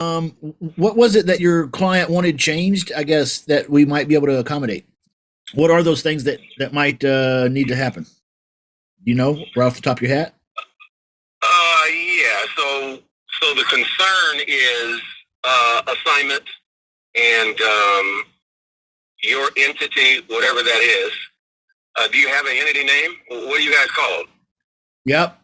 What was it that your client wanted changed? I guess that we might be able to accommodate. What are those things that might need to happen? You know, right off the top of your hat. Yeah. So the concern is assignment and your entity, whatever that is. Do you have an entity name? What do you guys call it? Yep.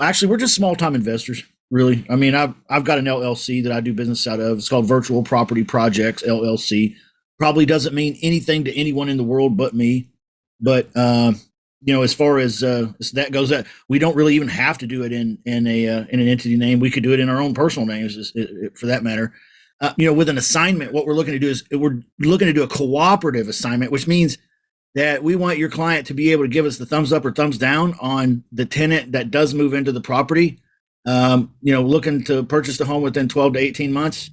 Actually, we're just small time investors. Really. I mean, I've got an LLC that I do business out of. It's called Virtual Property Projects LLC. Probably doesn't mean anything to anyone in the world but me. But you know, as far as that goes, that we don't really even have to do it in an entity name. We could do it in our own personal names, for that matter. You know, with an assignment, what we're looking to do is we're looking to do a cooperative assignment, which means that we want your client to be able to give us the thumbs up or thumbs down on the tenant that does move into the property. You know, looking to purchase the home within 12 to 18 months.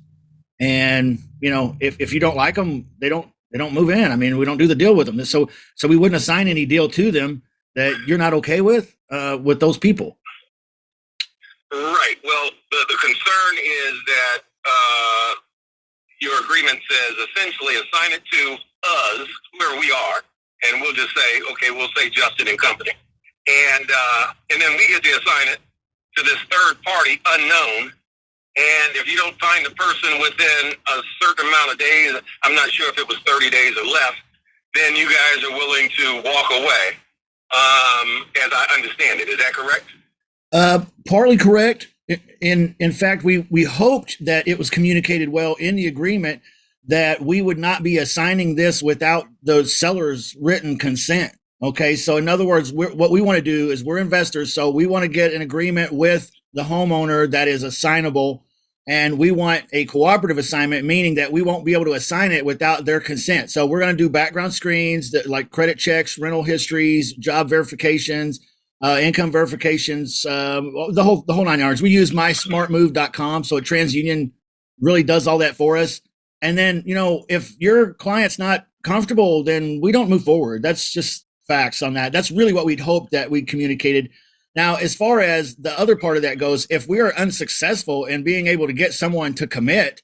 And, you know, if you don't like them, they don't move in. I mean, we don't do the deal with them. So we wouldn't assign any deal to them that you're not okay with those people. Right. Well, the concern is that your agreement says essentially assign it to us where we are, and we'll just say, okay, we'll say Justin and Company, and then we get to assign it to this third party unknown. And if you don't find the person within a certain amount of days, I'm not sure if it was 30 days or less, then you guys are willing to walk away, as I understand it. Is that correct? Partly correct. In fact, we hoped that it was communicated well in the agreement that we would not be assigning this without the seller's written consent. Okay, so in other words, what we want to do is we're investors, so we want to get an agreement with the homeowner that is assignable, and we want a cooperative assignment, meaning that we won't be able to assign it without their consent. So we're going to do background screens, like credit checks, rental histories, job verifications, income verifications, the whole nine yards. We use mysmartmove.com, so TransUnion really does all that for us. And then, you know, if your client's not comfortable, then we don't move forward. That's just facts on that. That's really what we'd hoped that we communicated. Now, as far as the other part of that goes, if we are unsuccessful in being able to get someone to commit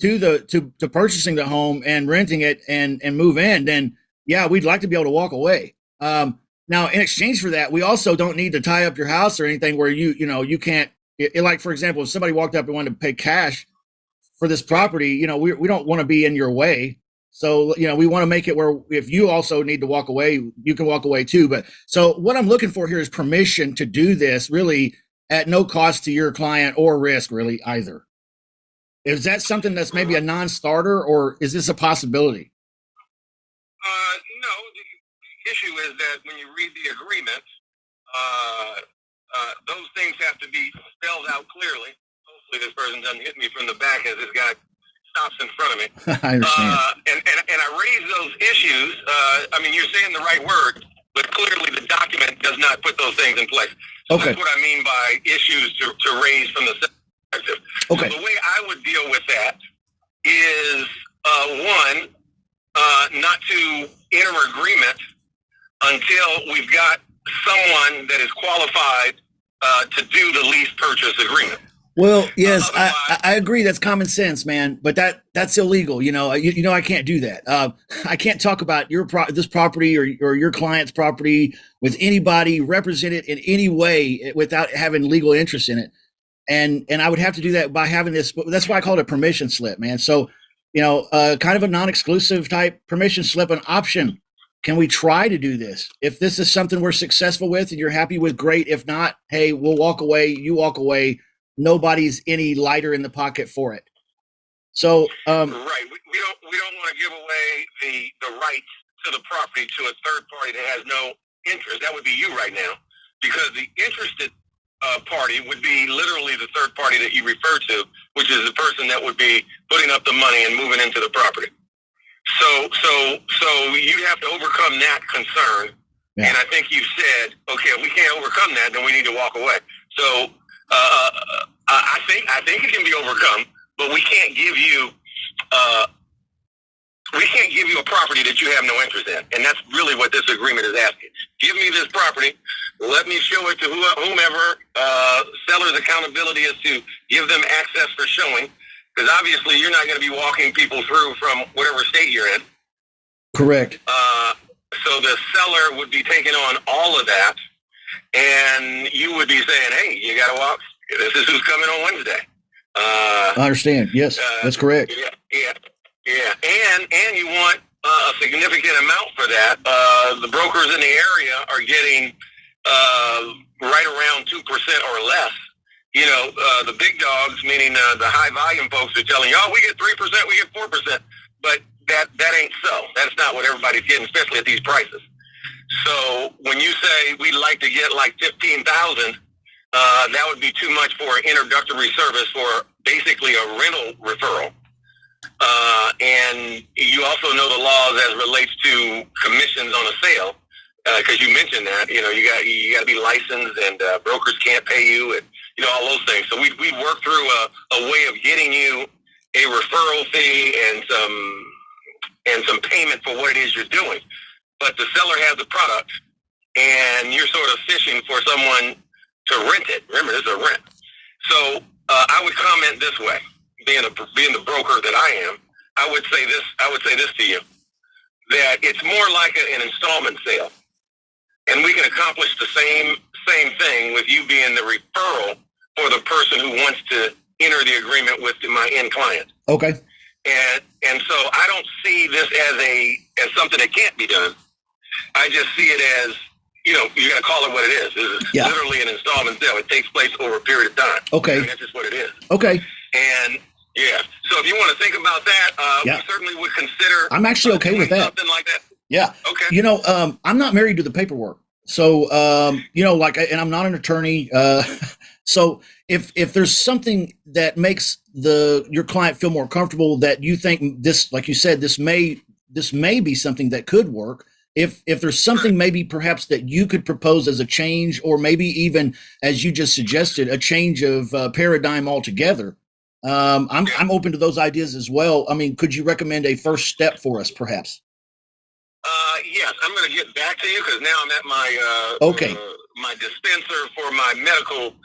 to purchasing the home and renting it and move in, then yeah, we'd like to be able to walk away. Now, in exchange for that, we also don't need to tie up your house or anything where you can't. Like, for example, if somebody walked up and wanted to pay cash for this property, you know, we don't want to be in your way. So, you know, we want to make it where if you also need to walk away, you can walk away too. But so what I'm looking for here is permission to do this really at no cost to your client or risk really either. Is that something that's maybe a non-starter, or is this a possibility? No. The issue is that when you read the agreement, those things have to be spelled out clearly. Hopefully, this person doesn't hit me from the back as this guy stops in front of me. I understand. And I raise those issues. I mean, you're saying the right word, but clearly the document does not put those things in place. So Okay. that's what I mean by issues to raise from the perspective. Okay. So the way I would deal with that is one, not to enter agreement until we've got someone that is qualified to do the lease purchase agreement. Well, yes, I agree. That's common sense, man. But that's illegal. You know, I can't do that. I can't talk about this property or your client's property with anybody, represent it in any way without having legal interest in it. And I would have to do that by having this. That's why I call it a permission slip, man. So, you know, kind of a non-exclusive type permission slip, an option. Can we try to do this? If this is something we're successful with and you're happy with, great. If not, hey, we'll walk away. You walk away. Nobody's any lighter in the pocket for it. So, right, we don't want to give away the rights to the property to a third party that has no interest. That would be you right now, because the interested party would be literally the third party that you refer to, which is the person that would be putting up the money and moving into the property. So you have to overcome that concern. Yeah. And I think you said, okay, if we can't overcome that, then we need to walk away. So I think it can be overcome, but we can't give you a property that you have no interest in, and that's really what this agreement is asking. Give me this property. Let me show it to whomever. Seller's accountability is to give them access for showing, Because obviously you're not going to be walking people through from whatever state you're in. Correct. So the seller would be taking on all of that, and you would be saying, "Hey, you got to walk. This is who's coming on Wednesday." I understand. Yes, that's correct. Yeah. And you want a significant amount for that. The brokers in the area are getting right around 2% or less. You know, the big dogs, meaning the high volume folks, are telling you, "Oh, we get 3%, we get 4%," but that ain't so. That's not what everybody's getting, especially at these prices. So when you say we'd like to get like 15,000, that would be too much for an introductory service for basically a rental referral. And you also know the laws as relates to commissions on a sale, because you mentioned that. You know, you got to be licensed, and brokers can't pay you, and you know, all those things. So we work through a way of getting you a referral fee and some payment for what it is you're doing. But the seller has the product, and you're sort of fishing for someone to rent it. Remember, this is a rent. So I would comment this way, being the broker that I am. I would say this to you, that it's more like an installment sale, and we can accomplish the same thing with you being the referral for the person who wants to enter the agreement with my end client. Okay. And so I don't see this as something that can't be done. I just see it as, you know, you got to call it what it is. It's literally an installment sale. It takes place over a period of time. Okay. I mean, that's just what it is. Okay. And yeah, so if you want to think about that, we certainly would consider. I'm actually okay with that. Something like that. Yeah. Okay. You know, I'm not married to the paperwork. So, you know, and I'm not an attorney. So if there's something that makes your client feel more comfortable, that you think this, like you said, this may be something that could work. If there's something maybe perhaps that you could propose as a change, or maybe even, as you just suggested, a change of paradigm altogether, I'm open to those ideas as well. I mean, could you recommend a first step for us, perhaps? Yes, I'm going to get back to you, because now I'm at my my dispenser for my medical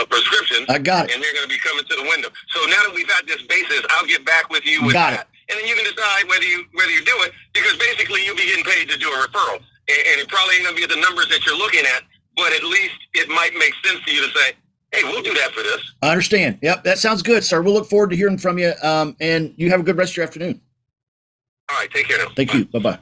prescription. I got it. And they're going to be coming to the window. So now that we've had this basis, I'll get back with you with that. And then you can decide whether you do it, because basically you'll be getting paid to do a referral. And it probably ain't going to be at the numbers that you're looking at, but at least it might make sense to you to say, "Hey, we'll do that for this." I understand. Yep, that sounds good, sir. We'll look forward to hearing from you, and you have a good rest of your afternoon. All right, take care now. Thank you. Bye-bye.